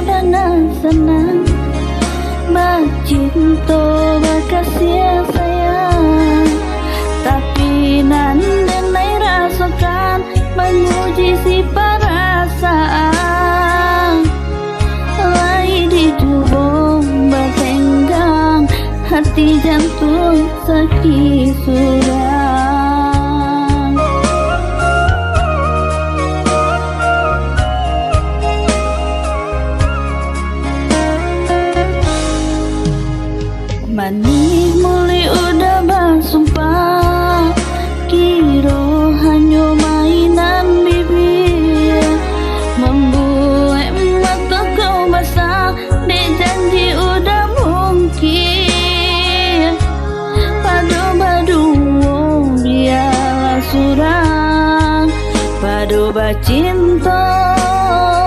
benar senang bercinta berkasih sayang, tapi nan denai rasakan menguji si perasaan. Lagi di jubung bertenggang, hati jantung sakit sudah. Manis mulai udah bersumpah, kira hanya mainan bibir, membuat mata kau basah, dek janji udah mungkin. Padu-padu biarlah surang, padu bacinta